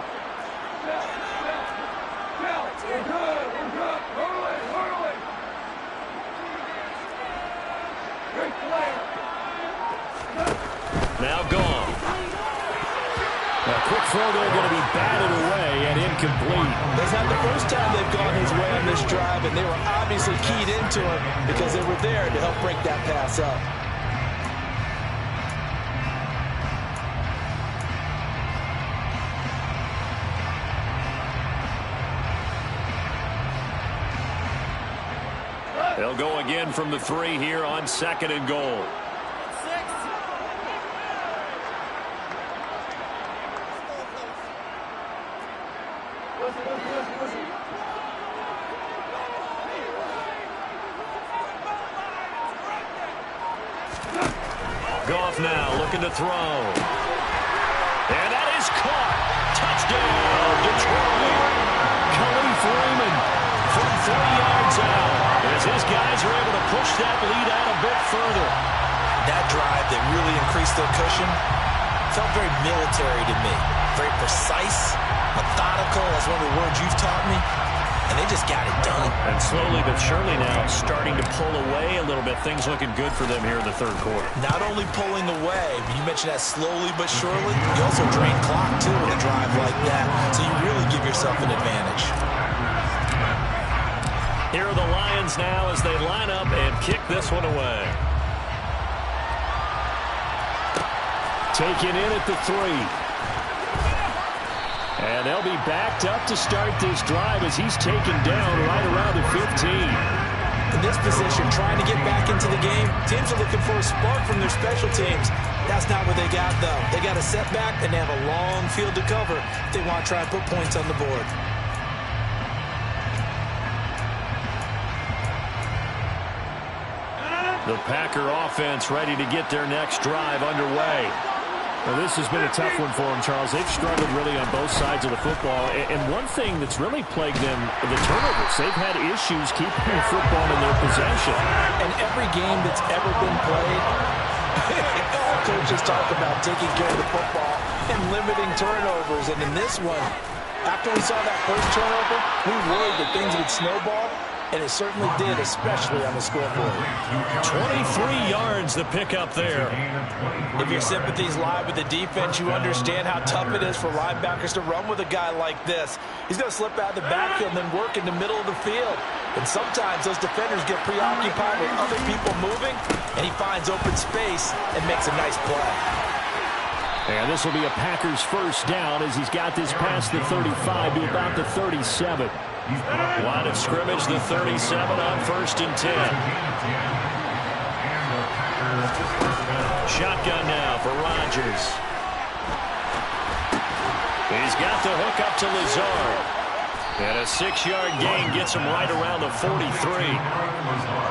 [SPEAKER 1] Now gone.
[SPEAKER 3] A quick throw there going to be batted away and incomplete.
[SPEAKER 2] That's not the first time they've gone his way on this drive, and they were obviously keyed into it because they were there to help break that pass up.
[SPEAKER 3] They'll go again from the 3 here on 2nd and goal.
[SPEAKER 1] Goff now looking to throw. And that is caught. Touchdown, Detroit.
[SPEAKER 3] Khalif Raymond
[SPEAKER 1] From 3 yards out, as his guys are able to push that lead out a bit further.
[SPEAKER 2] That drive that really increased their cushion felt very military to me. Very precise, methodical, that's one of the words you've taught me. And they just got it done.
[SPEAKER 1] And slowly but surely now starting to pull away a little bit. Things looking good for them here in the 3rd quarter.
[SPEAKER 2] Not only pulling away, but you mentioned that slowly but surely. You also drain clock, too, with a drive like that. So you really give yourself an advantage.
[SPEAKER 1] Here are the Lions now as they line up and kick this one away.
[SPEAKER 3] taken in at the 3. And they'll be backed up to start this drive as he's taken down right around the 15.
[SPEAKER 2] In this position, trying to get back into the game, teams are looking for a spark from their special teams. That's not what they got, though. They got a setback, and they have a long field to cover if they want to try and put points on the board.
[SPEAKER 3] The Packer offense ready to get their next drive underway. Well, this has been a tough one for them, Charles. They've struggled really on both sides of the football. And one thing that's really plagued them, the turnovers. They've had issues keeping football in their possession.
[SPEAKER 2] And every game that's ever been played, all coaches talk about taking care of the football and limiting turnovers. And in this one, after we saw that first turnover, we worried that things would snowball. And it certainly did, especially on the scoreboard.
[SPEAKER 3] 23 yards the pickup there.
[SPEAKER 2] If your sympathies lie with the defense, you understand how tough it is for linebackers to run with a guy like this. He's going to slip out of the backfield and then work in the middle of the field. And sometimes those defenders get preoccupied with other people moving, and he finds open space and makes a nice play.
[SPEAKER 3] And this will be a Packers first down as he's got this past the 35 to about the 37.
[SPEAKER 1] Line of scrimmage, the 37 on 1st and 10. Shotgun now for Rodgers. He's got the hook up to Lazard. And a 6-yard gain gets him right around the 43.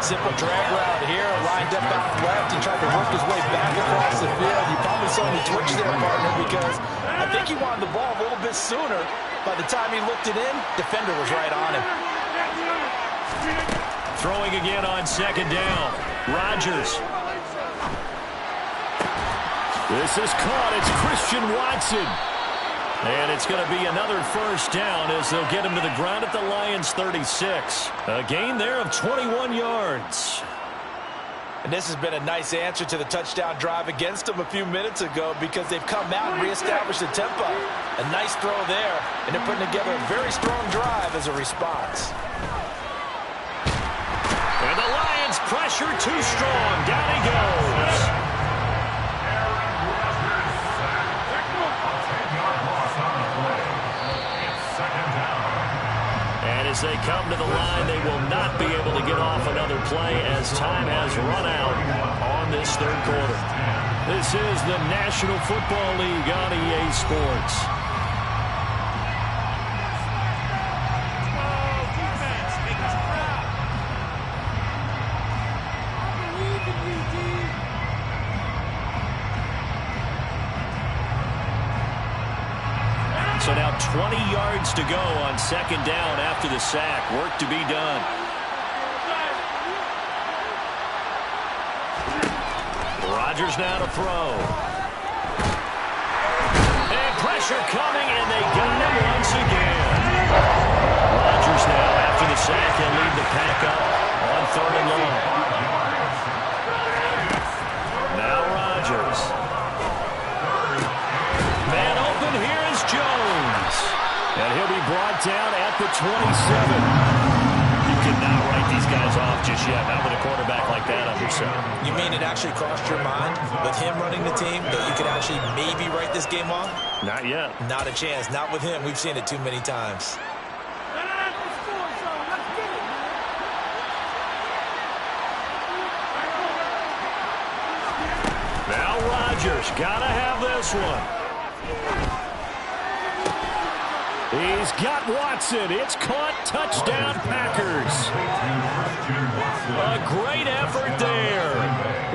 [SPEAKER 2] Simple drag route here, lined up out left. He tried to work his way back across the field. You probably saw me twitch there, partner, because I think he wanted the ball a little bit sooner. By the time he looked it in, defender was right on him.
[SPEAKER 1] Throwing again on 2nd down. Rodgers.
[SPEAKER 3] This is caught. It's Christian Watson.
[SPEAKER 1] And it's going to be another first down as they'll get him to the ground at the Lions' 36. A gain there of 21 yards.
[SPEAKER 2] And this has been a nice answer to the touchdown drive against them a few minutes ago because they've come out and reestablished the tempo. A nice throw there, and they're putting together a very strong drive as a response.
[SPEAKER 1] And the Lions pressure too strong. Down he goes. As they come to the line, they will not be able to get off another play as time has run out on this 3rd quarter. This is the National Football League on EA Sports. So now 20 yards to go on 2nd down after the sack. Work to be done. Rodgers now to throw. And pressure coming, and they got him once again. Rodgers now, after the sack, he'll lead the pack up on 3rd and long. Now Rodgers. Man open, here is Jones. And he'll be brought down at the 27. You cannot write these guys off just yet. Not with a quarterback like that under center.
[SPEAKER 2] You mean it actually crossed your mind with him running the team that you could actually maybe write this game off?
[SPEAKER 1] Not yet.
[SPEAKER 2] Not a chance. Not with him. We've seen it too many times.
[SPEAKER 1] Now Rodgers, gotta have this one.
[SPEAKER 3] He's got Watson. It's caught. Touchdown, Packers.
[SPEAKER 1] A great effort there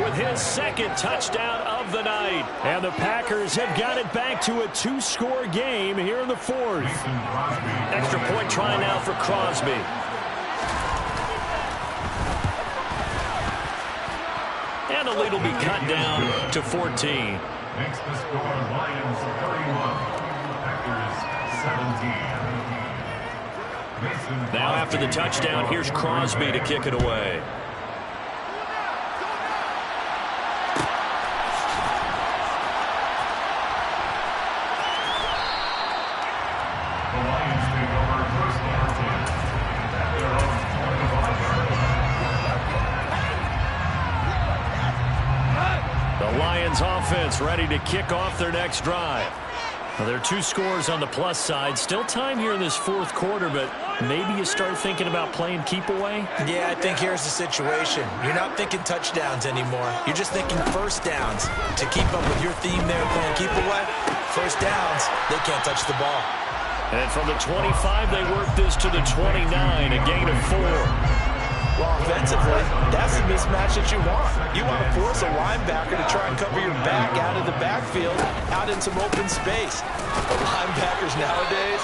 [SPEAKER 1] with his 2nd touchdown of the night.
[SPEAKER 3] And the Packers have got it back to a 2-score game here in the 4th.
[SPEAKER 1] Extra point try now for Crosby. And the lead will be cut down to 14.
[SPEAKER 4] Makes the score Lions 31, Packers 17.
[SPEAKER 1] Now after the touchdown, here's Crosby to kick it away.
[SPEAKER 4] The Lions take over 1st and 10 at their own 25 yard line.
[SPEAKER 1] The Lions offense ready to kick off their next drive. Well, there are 2 scores on the plus side. Still time here in this fourth quarter, but maybe you start thinking about playing keep away?
[SPEAKER 2] Yeah, I think here's the situation. You're not thinking touchdowns anymore. You're just thinking first downs. To keep up with your theme there playing keep away, first downs, they can't touch the ball.
[SPEAKER 1] And from the 25, they work this to the 29, a gain of 4.
[SPEAKER 5] Well, offensively, that's the mismatch that you want. You want to force a linebacker to try and cover your back out of the backfield, out in some open space. The linebackers nowadays,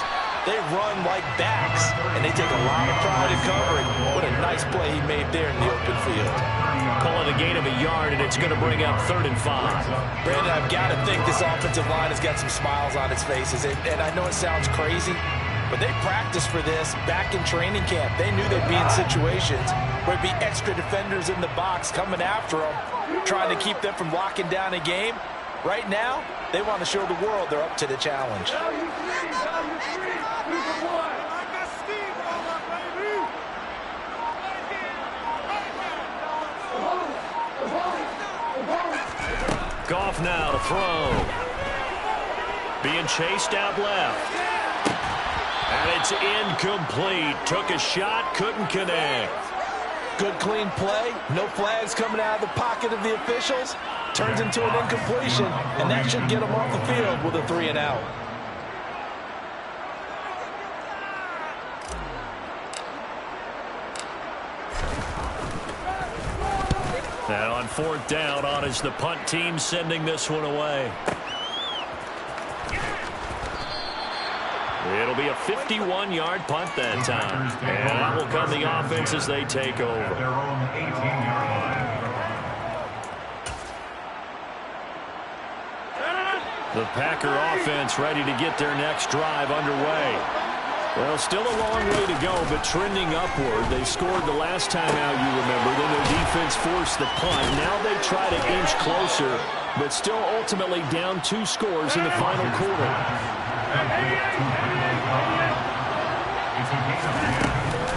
[SPEAKER 5] they run like backs, and they take a lot of pride in covering. What a nice play he made there in the open field.
[SPEAKER 1] Call it a gain of a yard, and it's going to bring up 3rd and 5.
[SPEAKER 5] Brandon, I've got to think this offensive line has got some smiles on its faces, and I know it sounds crazy, but they practiced for this back in training camp. They knew they'd be in situations where it'd be extra defenders in the box coming after them, trying to keep them from locking down a game. Right now, they want to show the world they're up to the challenge.
[SPEAKER 1] Goff now to throw. Being chased out left. And it's incomplete. Took a shot, couldn't connect.
[SPEAKER 5] Good clean play. No flags coming out of the pocket of the officials. Turns into an incompletion, and that should get them off the field with a 3-and-out.
[SPEAKER 1] And on 4th down, on is the punt team sending this one away. It'll be a 51-yard punt that time. And that will come the offense as they take over.
[SPEAKER 4] Their own 18-yard line.
[SPEAKER 1] The Packer offense ready to get their next drive underway. Well, still a long way to go, but trending upward. They scored the last time out, you remember. Then their defense forced the punt. Now they try to inch closer, but still ultimately down 2 scores in the final quarter.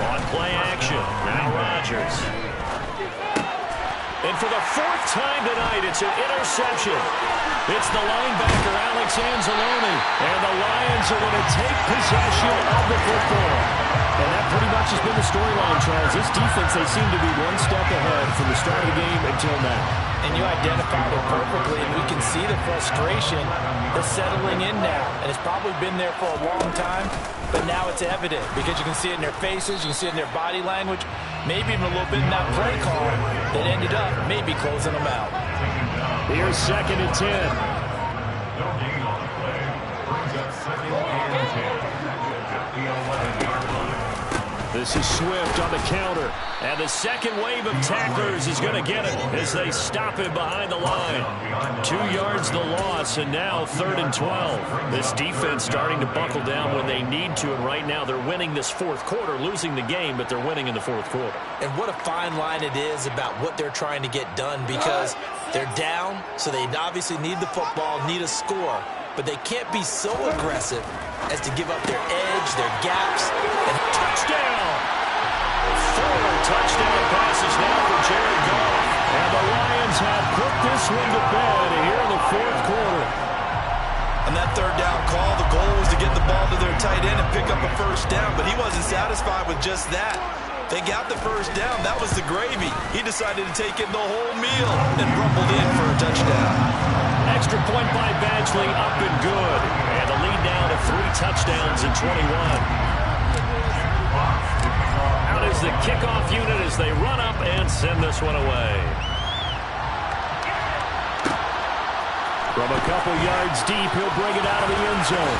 [SPEAKER 1] On play action, now Rodgers. And for the 4th time tonight, it's an interception. It's the linebacker, Alex Anzalone, and the Lions are going to take possession of the football. And that pretty much has been the storyline, Charles. This defense, they seem to be one step ahead from the start of the game until now.
[SPEAKER 5] And you identified it perfectly, and we can see the frustration that's settling in now. And it's probably been there for a long time, but now it's evident because you can see it in their faces, you can see it in their body language, maybe even a little bit in that play call that ended up maybe closing them out.
[SPEAKER 1] Here's 2nd and 10.
[SPEAKER 4] No gain on the play. Brings up 2nd and 10 at the 11-yard line.
[SPEAKER 1] This is Swift on the counter. And the second wave of tacklers is going to get it as they stop him behind the line. 2 yards the loss, and now 3rd and 12. This defense starting to buckle down when they need to, and right now they're winning this fourth quarter, losing the game, but they're winning in the fourth quarter.
[SPEAKER 2] And what a fine line it is about what they're trying to get done, because they're down, so they obviously need the football, need a score, but they can't be so aggressive as to give up their edge, their gaps, and
[SPEAKER 1] touchdown! 4 touchdown passes now for Jared Goff. And the Lions have put this one to bed here in the fourth quarter.
[SPEAKER 5] On that 3rd down call, the goal was to get the ball to their tight end and pick up a 1st down, but he wasn't satisfied with just that. They got the 1st down. That was the gravy. He decided to take in the whole meal and rumbled in for a touchdown.
[SPEAKER 1] Extra point by Badgley, up and good. And the lead now to 3 touchdowns in 21. Out is the kickoff unit as they run up and send this one away. From a couple yards deep, he'll bring it out of the end zone.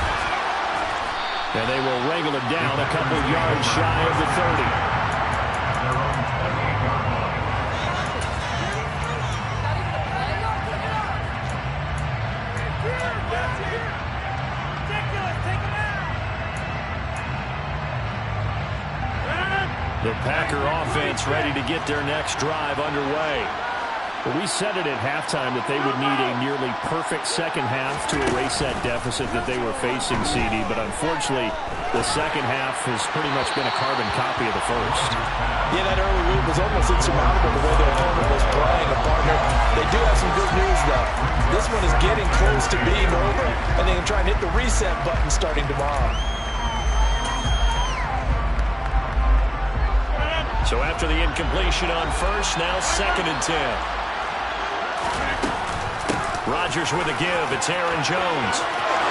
[SPEAKER 1] And they will wrangle it down a couple yards shy of the 30. The Packer offense ready to get their next drive underway. Well, we said it at halftime that they would need a nearly perfect second half to erase that deficit that they were facing, CD, but unfortunately, the second half has pretty much been a carbon copy of the first.
[SPEAKER 5] Yeah, that early lead was almost insurmountable the way their opponent was playing, a partner. They do have some good news, though. This one is getting close to being over, and they can try and hit the reset button starting tomorrow.
[SPEAKER 1] So after the incompletion on first, now 2nd and 10. Rodgers with a give. It's Aaron Jones.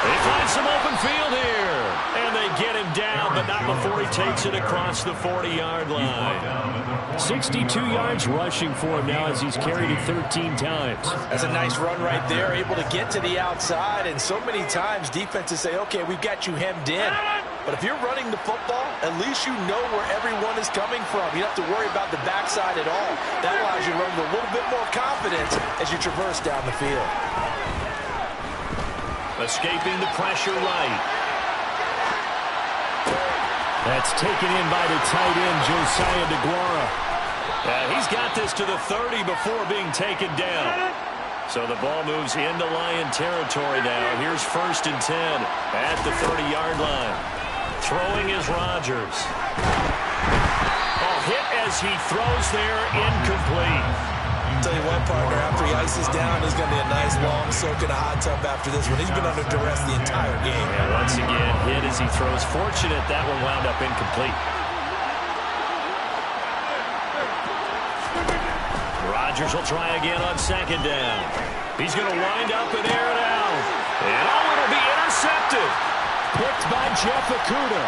[SPEAKER 1] They find some open field here. And they get him down, but not before he takes it across the 40-yard line.
[SPEAKER 3] 62 yards rushing for him now as he's carried it 13 times.
[SPEAKER 5] That's a nice run right there, able to get to the outside. And so many times defenses say, okay, we've got you hemmed in. But if you're running the football, at least you know where everyone is coming from. You don't have to worry about the backside at all. That allows you to run with a little bit more confidence as you traverse down the field.
[SPEAKER 1] Escaping the pressure right.
[SPEAKER 3] That's taken in by the tight end, Josiah DeGuara.
[SPEAKER 1] He's got this to the 30 before being taken down. So the ball moves into Lion territory now. Here's 1st and 10 at the 30-yard line. Throwing is Rodgers. Oh, hit as he throws there, incomplete.
[SPEAKER 2] Tell you what, partner, after he ices down, he's going to be a nice long soak in a hot tub after this one. He's been under duress the entire game.
[SPEAKER 1] And once again, hit as he throws. Fortunate that one wound up incomplete. Rodgers will try again on 2nd down. He's going to wind up and air it out. And it'll be intercepted.
[SPEAKER 3] Picked by Jeff Okudah.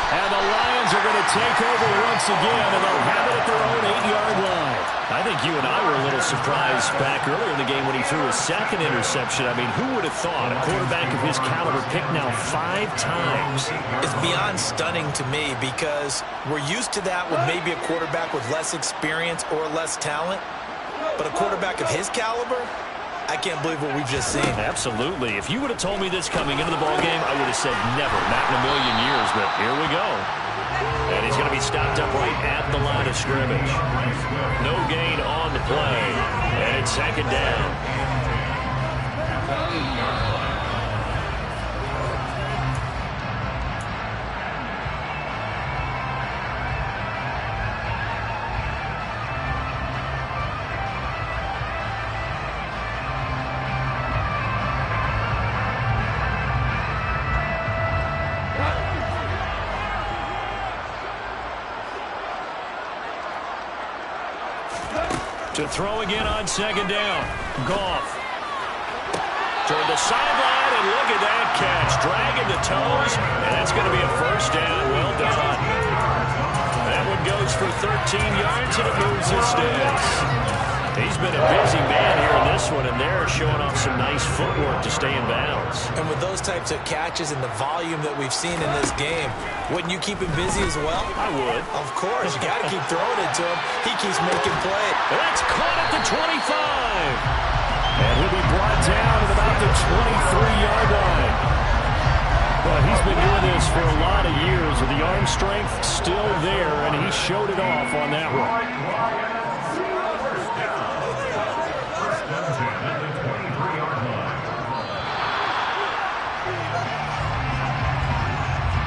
[SPEAKER 3] And the Lions are going to take over once again, and they'll have it at their own 8-yard line.
[SPEAKER 1] I think you and I were a little surprised back earlier in the game when he threw his 2nd interception. I mean, who would have thought a quarterback of his caliber picked now 5 times?
[SPEAKER 2] It's beyond stunning to me because we're used to that with maybe a quarterback with less experience or less talent. But a quarterback of his caliber, I can't believe what we've just seen.
[SPEAKER 1] Absolutely. If you would have told me this coming into the ballgame, I would have said never, not in a million years, but here we go. And he's going to be stopped up right at the line of scrimmage. No gain on the play, and it's 2nd down. To throw again on 2nd down. Goff. Toward the sideline, and look at that catch. Dragging the toes, and that's going to be a 1st down. Well done. That one goes for 13 yards, and it moves his sticks. He's been a busy man here in this one, and they're showing off some nice footwork to stay in bounds.
[SPEAKER 2] And with those types of catches and the volume that we've seen in this game, wouldn't you keep him busy as well?
[SPEAKER 1] I would.
[SPEAKER 2] Of course. You got to keep throwing it to him. He keeps making plays.
[SPEAKER 1] That's caught at the 25.
[SPEAKER 3] And he'll be brought down at about the 23-yard line. Well, he's been doing this for a lot of years with the arm strength still there, and he showed it off on that one.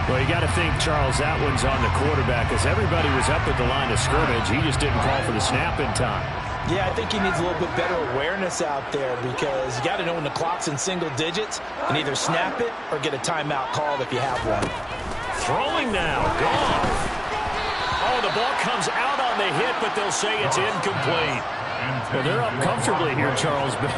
[SPEAKER 3] Well, you got to think, Charles, that one's on the quarterback as everybody was up at the line of scrimmage. He just didn't call for the snap in time.
[SPEAKER 5] Yeah, I think he needs a little bit better awareness out there because you got to know when the clock's in single digits and either snap it or get a timeout called if you have one.
[SPEAKER 1] Throwing now. Goff. Oh, the ball comes out on the hit, but they'll say it's incomplete.
[SPEAKER 3] Well, they're up comfortably here, Charles, but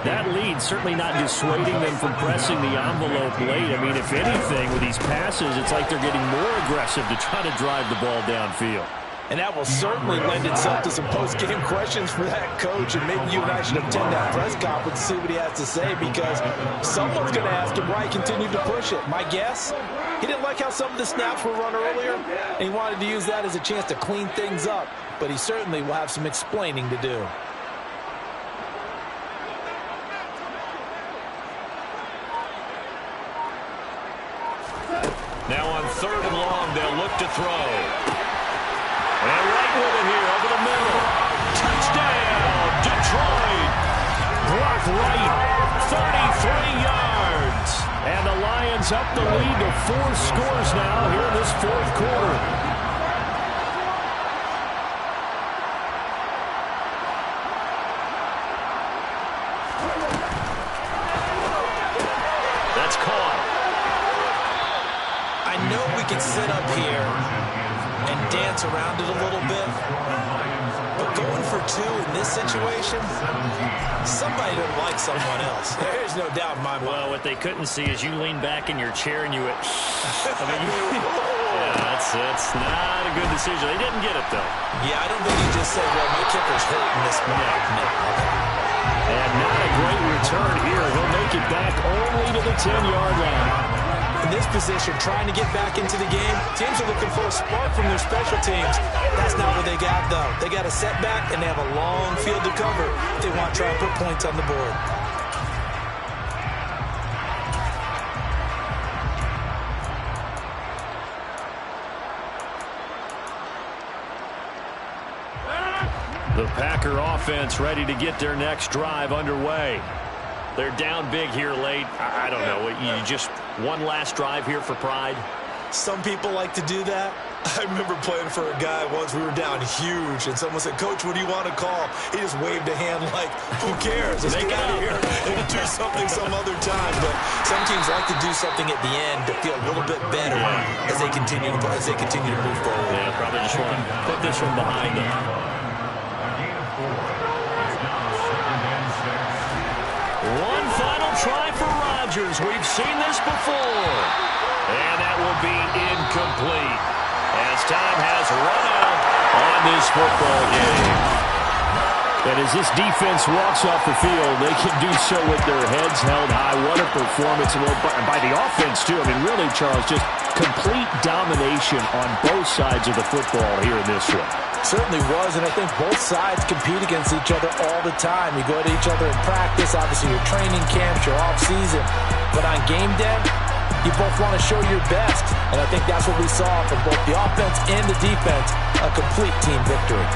[SPEAKER 3] that lead certainly not dissuading them from pressing the envelope late. I mean, if anything, with these passes, it's like they're getting more aggressive to try to drive the ball downfield.
[SPEAKER 5] And that will certainly lend itself to some post-game questions for that coach, and maybe you and I should attend that press conference to see what he has to say because someone's going to ask him why he continued to push it. My guess, he didn't like how some of the snaps were run earlier, and he wanted to use that as a chance to clean things up. But he certainly will have some explaining to do.
[SPEAKER 1] Now on 3rd and long, they'll look to throw. And right with it here, over the middle. Touchdown, Detroit.
[SPEAKER 3] Brock Wright, 33 yards. And the Lions up the lead to 4 scores now here in this 4th quarter.
[SPEAKER 2] could sit up here and dance around it a little bit. But going for two in this situation, somebody don't like someone else. There's no doubt in my mind.
[SPEAKER 1] Well, what they couldn't see is you lean back in your chair and you went, yeah, that's not a good decision. They didn't get it, though.
[SPEAKER 2] Yeah, I don't think you just said, well, my kicker's hurting this moment. No.
[SPEAKER 3] And not a great return here. He'll make it back only to the 10-yard line.
[SPEAKER 2] In this position, trying to get back into the game, teams are looking for a spark from their special teams. That's not what they got, though. They got a setback, and they have a long field to cover if they want to try and put points on the board.
[SPEAKER 3] The Packer offense ready to get their next drive underway.
[SPEAKER 1] They're down big here late. I don't know. You just one last drive here for pride?
[SPEAKER 2] Some people like to do that. I remember playing for a guy once. We were down huge, and someone said, Coach, what do you want to call? He just waved a hand like, who cares? Let's get out of here and do something some other time. But some teams like to do something at the end to feel a little bit better as they continue to move forward.
[SPEAKER 1] Yeah, probably just want to put this one behind them. One final try for Rodgers. We've seen this before. And that will be incomplete as time has run out on this football game.
[SPEAKER 3] And as this defense walks off the field, they can do so with their heads held high. What a performance by the offense, too. I mean, really, Charles, just complete domination on both sides of the football here in this one.
[SPEAKER 5] Certainly was, and I think both sides compete against each other all the time. You go to each other in practice, obviously your training camps, your off-season. But on game day, you both want to show your best. And I think that's what we saw from both the offense and the defense, a complete team victory.